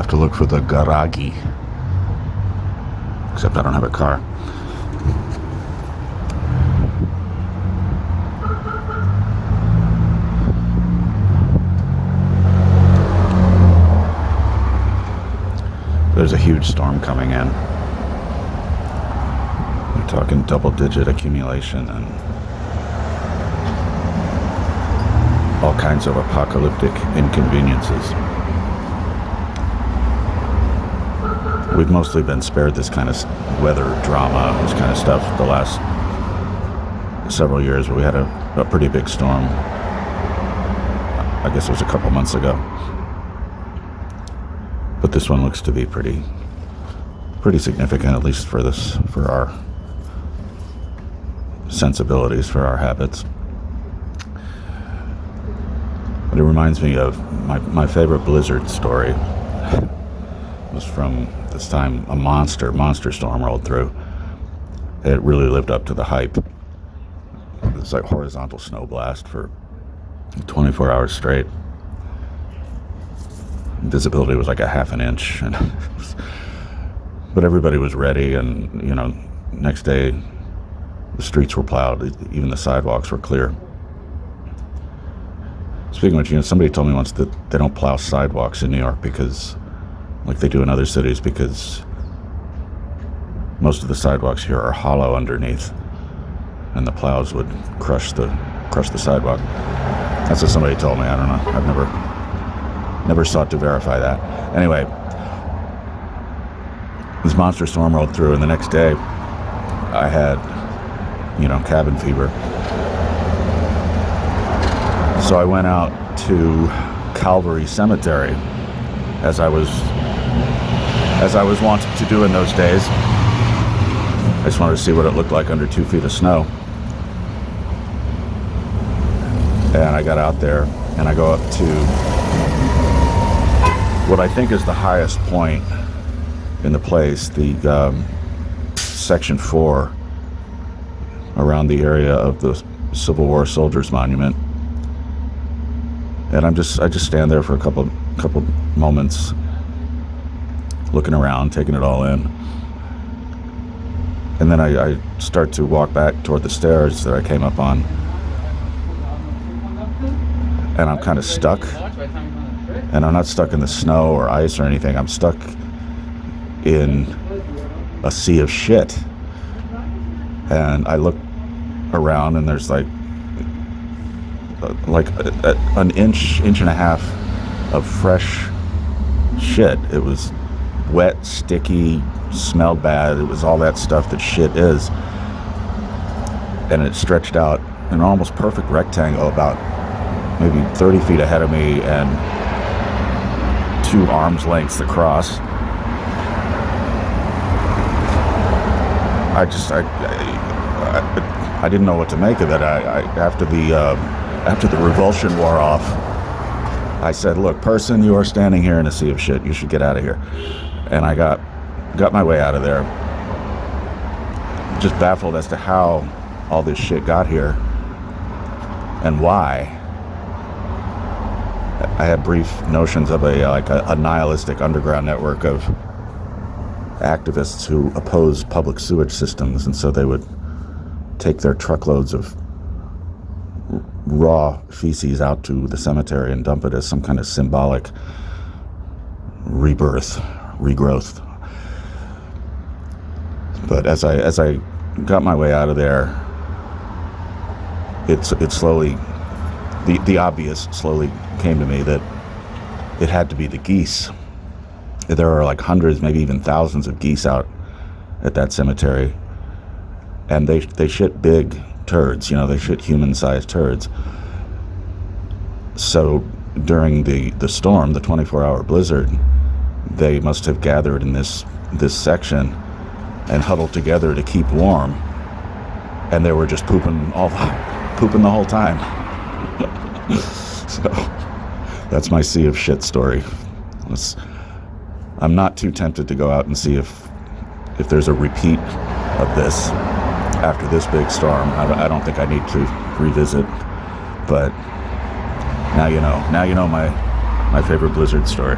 to look for the garagi. Except I don't have a car. There's a huge storm coming in. We're talking double-digit accumulation and all kinds of apocalyptic inconveniences. We've mostly been spared this kind of weather drama, this kind of stuff the last several years, but we had a pretty big storm. I guess it was a couple months ago. But this one looks to be pretty significant, at least for our sensibilities, for our habits. But it reminds me of my favorite blizzard story. It was from this time a monster storm rolled through. It really lived up to the hype. It was like horizontal snow blast for 24 hours straight. Visibility was like a half an inch, but everybody was ready, and next day the streets were plowed, even the sidewalks were clear. Speaking of which, somebody told me once that they don't plow sidewalks in New York because, like they do in other cities, because most of the sidewalks here are hollow underneath, and the plows would crush the sidewalk. That's what somebody told me. I don't know. I've never sought to verify that. Anyway, this monster storm rolled through, and the next day I had, cabin fever. So I went out to Calvary Cemetery, as I was wont to do in those days. I just wanted to see what it looked like under 2 feet of snow. And I got out there, and I go up to what I think is the highest point in the place, the Section 4, around the area of the Civil War Soldiers Monument. And I just stand there for a couple moments, looking around, taking it all in. And then I start to walk back toward the stairs that I came up on. And I'm kind of stuck. And I'm not stuck in the snow or ice or anything. I'm stuck in a sea of shit. And I look around, and there's like an inch and a half of fresh shit. It was wet, sticky, smelled bad. It was all that stuff that shit is. And it stretched out an almost perfect rectangle about maybe 30 feet ahead of me, and 2 arms lengths across. I didn't know what to make of it. After the revulsion wore off, I said, "Look, person, you are standing here in a sea of shit. You should get out of here." And I got my way out of there, just baffled as to how all this shit got here and why. I had brief notions of a nihilistic underground network of activists who oppose public sewage systems, and so they would take their truckloads of raw feces out to the cemetery and dump it as some kind of symbolic rebirth, regrowth. But as I got my way out of there, it slowly, the obvious slowly came to me that it had to be the geese. There are like hundreds, maybe even thousands of geese out at that cemetery, and they shit big turds. They shit human-sized turds. So during the storm, the 24-hour blizzard, they must have gathered in this section and huddled together to keep warm, and they were just pooping the whole time. So that's my sea of shit story. I'm not too tempted to go out and see if there's a repeat of this after this big storm. I don't think I need to revisit, but now you know my favorite blizzard story.